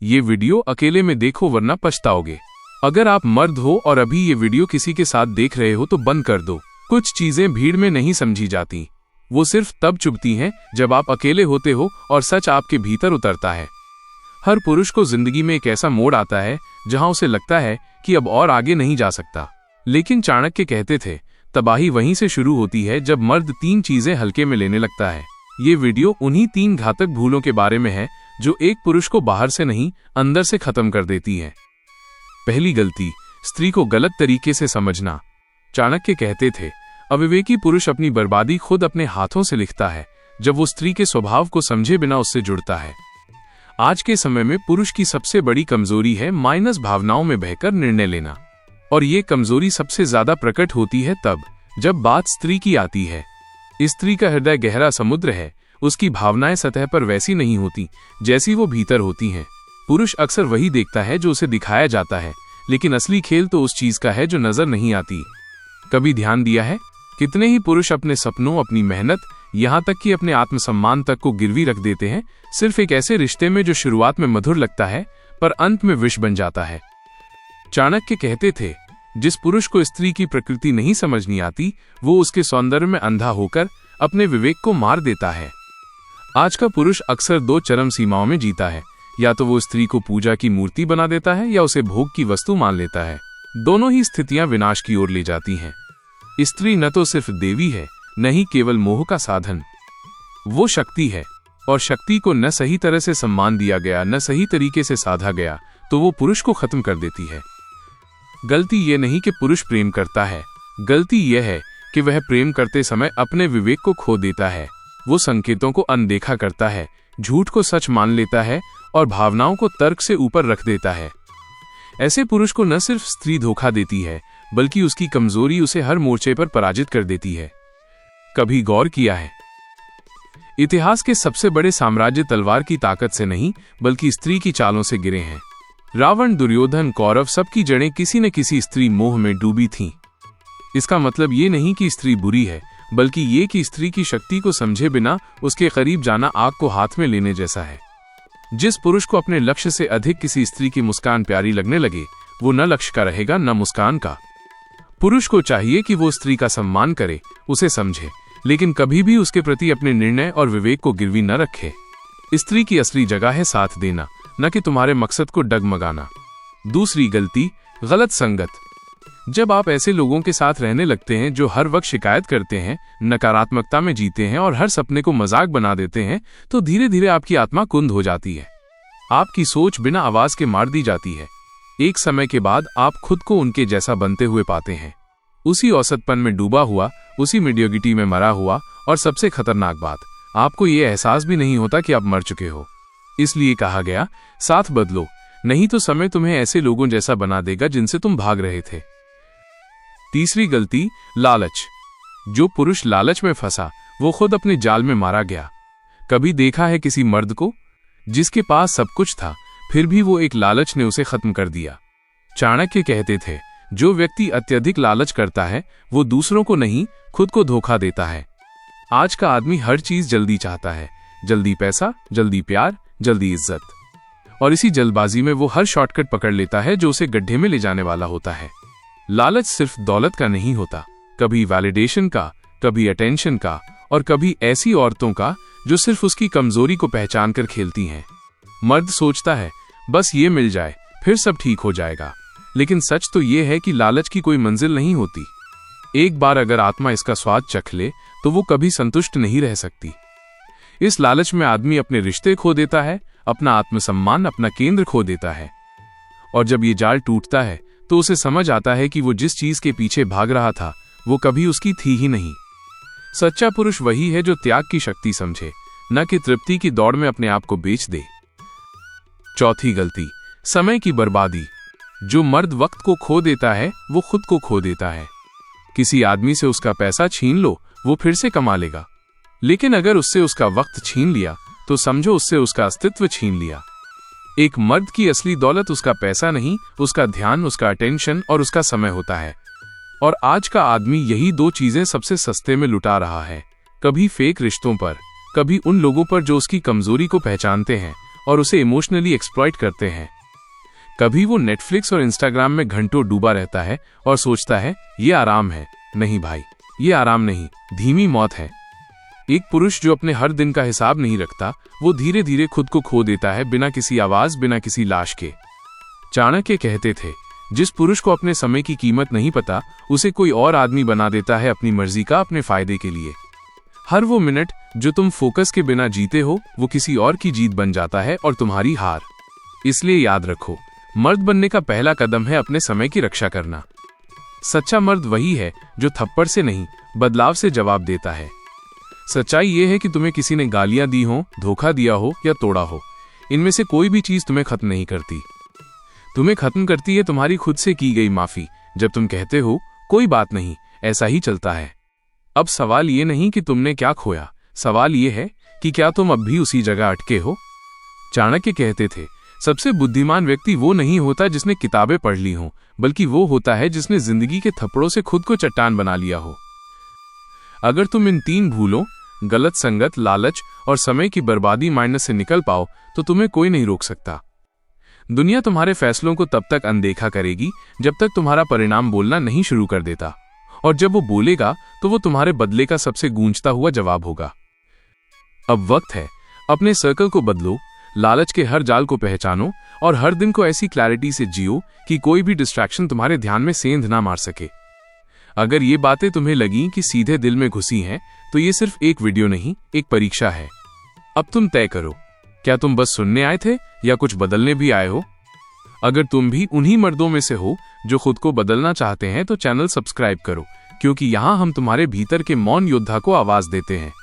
ये वीडियो अकेले में देखो वरना पछताओगे। अगर आप मर्द हो और अभी ये वीडियो किसी के साथ देख रहे हो तो बंद कर दो। कुछ चीजें भीड़ में नहीं समझी जाती, वो सिर्फ तब चुभती हैं जब आप अकेले होते हो और सच आपके भीतर उतरता है। हर पुरुष को जिंदगी में एक ऐसा मोड़ आता है जहां उसे लगता है कि अब और आगे नहीं जा सकता। लेकिन चाणक्य कहते थे, तबाही वहीं से शुरू होती है जब मर्द 3 चीजें हल्के में लेने लगता है। ये वीडियो उन्हीं 3 घातक भूलों के बारे में है जो एक पुरुष को बाहर से नहीं अंदर से खत्म कर देती है। पहली गलती, स्त्री को गलत तरीके से समझना। चाणक्य कहते थे, अविवेकी पुरुष अपनी बर्बादी खुद अपने हाथों से लिखता है जब वो स्त्री के स्वभाव को समझे बिना उससे जुड़ता है। आज के समय में पुरुष की सबसे बड़ी कमजोरी है माइनस भावनाओं में बहकर निर्णय लेना, और ये कमजोरी सबसे ज्यादा प्रकट होती है तब जब बात स्त्री की आती है। स्त्री का हृदय गहरा समुद्र है, उसकी भावनाएं सतह पर वैसी नहीं होती जैसी वो भीतर होती हैं। पुरुष अक्सर वही देखता है जो उसे दिखाया जाता है, लेकिन असली खेल तो उस चीज का है जो नजर नहीं आती। कभी ध्यान दिया है कितने ही पुरुष अपने सपनों, अपनी मेहनत, यहाँ तक कि अपने आत्मसम्मान तक को गिरवी रख देते हैं सिर्फ एक ऐसे रिश्ते में जो शुरुआत में मधुर लगता है पर अंत में विष बन जाता है। चाणक्य कहते थे, जिस पुरुष को स्त्री की प्रकृति नहीं समझनी आती वो उसके सौंदर्य में अंधा होकर अपने विवेक को मार देता है। आज का पुरुष अक्सर 2 चरम सीमाओं में जीता है, या तो वो स्त्री को पूजा की मूर्ति बना देता है या उसे भोग की वस्तु मान लेता है। दोनों ही स्थितियां विनाश की ओर ले जाती हैं। स्त्री न तो सिर्फ देवी है, न ही केवल मोह का साधन, वो शक्ति है, और शक्ति को न सही तरह से सम्मान दिया गया, न सही तरीके से साधा गया तो वो पुरुष को खत्म कर देती है। गलती ये नहीं कि पुरुष प्रेम करता है, गलती यह है कि वह प्रेम करते समय अपने विवेक को खो देता है। वो संकेतों को अनदेखा करता है, झूठ को सच मान लेता है और भावनाओं को तर्क से ऊपर रख देता है। ऐसे पुरुष को न सिर्फ स्त्री धोखा देती है बल्कि उसकी कमजोरी उसे हर मोर्चे पर पराजित कर देती है। कभी गौर किया है, इतिहास के सबसे बड़े साम्राज्य तलवार की ताकत से नहीं बल्कि स्त्री की चालों से गिरे हैं। रावण, दुर्योधन, कौरव, सबकी जड़ें किसी न किसी स्त्री मोह में डूबी थीं। इसका मतलब ये नहीं कि स्त्री बुरी है, बल्कि ये कि स्त्री की शक्ति को समझे बिना उसके करीब जाना आग को हाथ में लेने जैसा है। जिस पुरुष को अपने लक्ष्य से अधिक किसी स्त्री की मुस्कान प्यारी लगने लगे वो न लक्ष्य का रहेगा न मुस्कान का। पुरुष को चाहिए कि वो स्त्री का सम्मान करे, उसे समझे, लेकिन कभी भी उसके प्रति अपने निर्णय और विवेक को गिरवी न रखे। स्त्री की असली जगह है साथ देना, न कि तुम्हारे मकसद को डगमगाना। दूसरी गलती, गलत संगत। जब आप ऐसे लोगों के साथ रहने लगते हैं जो हर वक्त शिकायत करते हैं, नकारात्मकता में जीते हैं और हर सपने को मजाक बना देते हैं, तो धीरे धीरे आपकी आत्मा कुंद हो जाती है। आपकी सोच बिना आवाज के मार दी जाती है। एक समय के बाद आप खुद को उनके जैसा बनते हुए पाते हैं, उसी औसतपन में डूबा हुआ, उसी मीडियोगिटी में मरा हुआ, और सबसे खतरनाक बात, आपको ये एहसास भी नहीं होता कि आप मर चुके हो। इसलिए कहा गया, साथ बदलो, नहीं तो समय तुम्हें ऐसे लोगों जैसा बना देगा जिनसे तुम भाग रहे थे। तीसरी गलती, लालच। जो पुरुष लालच में फंसा वो खुद अपने जाल में मारा गया। कभी देखा है किसी मर्द को जिसके पास सब कुछ था फिर भी वो एक लालच ने उसे खत्म कर दिया। चाणक्य कहते थे, जो व्यक्ति अत्यधिक लालच करता है वो दूसरों को नहीं खुद को धोखा देता है। आज का आदमी हर चीज जल्दी चाहता है, जल्दी पैसा, जल्दी प्यार, जल्दी इज्जत, और इसी जल्दबाजी में वो हर शॉर्टकट पकड़ लेता है जो उसे गड्ढे में ले जाने वाला होता है। लालच सिर्फ दौलत का नहीं होता, कभी वैलिडेशन का, कभी अटेंशन का, और कभी ऐसी औरतों का जो सिर्फ उसकी कमजोरी को पहचान कर खेलती हैं। मर्द सोचता है बस ये मिल जाए फिर सब ठीक हो जाएगा, लेकिन सच तो ये है कि लालच की कोई मंजिल नहीं होती। एक बार अगर आत्मा इसका स्वाद चख ले तो वो कभी संतुष्ट नहीं रह सकती। इस लालच में आदमी अपने रिश्ते खो देता है, अपना आत्मसम्मान, अपना केंद्र खो देता है, और जब ये जाल टूटता है तो उसे समझ आता है कि वो जिस चीज के पीछे भाग रहा था वो कभी उसकी थी ही नहीं। सच्चा पुरुष वही है जो त्याग की शक्ति समझे, न कि तृप्ति की दौड़ में अपने आप को बेच दे। चौथी गलती, समय की बर्बादी। जो मर्द वक्त को खो देता है वो खुद को खो देता है। किसी आदमी से उसका पैसा छीन लो, वो फिर से कमा लेगा, लेकिन अगर उससे उसका वक्त छीन लिया तो समझो उससे उसका अस्तित्व छीन लिया। एक मर्द की असली दौलत उसका पैसा नहीं, उसका ध्यान, उसका अटेंशन और उसका समय होता है। और आज का आदमी यही 2 चीजें सबसे सस्ते में लुटा रहा है, कभी फेक रिश्तों पर, कभी उन लोगों पर जो उसकी कमजोरी को पहचानते हैं और उसे इमोशनली एक्सप्लॉइट करते हैं। कभी वो नेटफ्लिक्स और इंस्टाग्राम में घंटों डूबा रहता है और सोचता है ये आराम है। नहीं भाई, ये आराम नहीं, धीमी मौत है। एक पुरुष जो अपने हर दिन का हिसाब नहीं रखता, वो धीरे धीरे खुद को खो देता है, बिना किसी आवाज, बिना किसी लाश के। चाणक्य कहते थे, जिस पुरुष को अपने समय की कीमत नहीं पता, उसे कोई और आदमी बना देता है अपनी मर्जी का, अपने फायदे के लिए। हर वो मिनट जो तुम फोकस के बिना जीते हो, वो किसी और की जीत बन जाता है और तुम्हारी हार। इसलिए याद रखो, मर्द बनने का पहला कदम है अपने समय की रक्षा करना। सच्चा मर्द वही है जो थप्पड़ से नहीं, बदलाव से जवाब देता है। सच्चाई ये है कि तुम्हें किसी ने गालियां दी हो, धोखा दिया हो या तोड़ा हो, इनमें से कोई भी चीज तुम्हें खत्म नहीं करती। तुम्हें खत्म करती है तुम्हारी खुद से की गई माफी, जब तुम कहते हो कोई बात नहीं, ऐसा ही चलता है। अब सवाल ये नहीं कि तुमने क्या खोया, सवाल ये है कि क्या तुम अब भी उसी जगह अटके हो। चाणक्य कहते थे, सबसे बुद्धिमान व्यक्ति वो नहीं होता जिसने किताबें पढ़ ली हों, बल्कि वो होता है जिसने जिंदगी के थप्पड़ों से खुद को चट्टान बना लिया हो। अगर तुम इन 3 भूलों, गलत संगत, लालच और समय की बर्बादी माइंड से निकल पाओ, तो तुम्हें कोई नहीं रोक सकता। दुनिया तुम्हारे फैसलों को तब तक अनदेखा करेगी जब तक तुम्हारा परिणाम बोलना नहीं शुरू कर देता, और जब वो बोलेगा तो वो तुम्हारे बदले का सबसे गूंजता हुआ जवाब होगा। अब वक्त है, अपने सर्कल को बदलो, लालच के हर जाल को पहचानो और हर दिन को ऐसी क्लैरिटी से जियो कि कोई भी डिस्ट्रैक्शन तुम्हारे ध्यान में सेंध ना मार सके। अगर ये बातें तुम्हें लगी कि सीधे दिल में घुसी हैं, तो ये सिर्फ एक वीडियो नहीं, एक परीक्षा है। अब तुम तय करो, क्या तुम बस सुनने आए थे या कुछ बदलने भी आए हो। अगर तुम भी उन्हीं मर्दों में से हो जो खुद को बदलना चाहते हैं, तो चैनल सब्सक्राइब करो, क्योंकि यहाँ हम तुम्हारे भीतर के मौन योद्धा को आवाज देते हैं।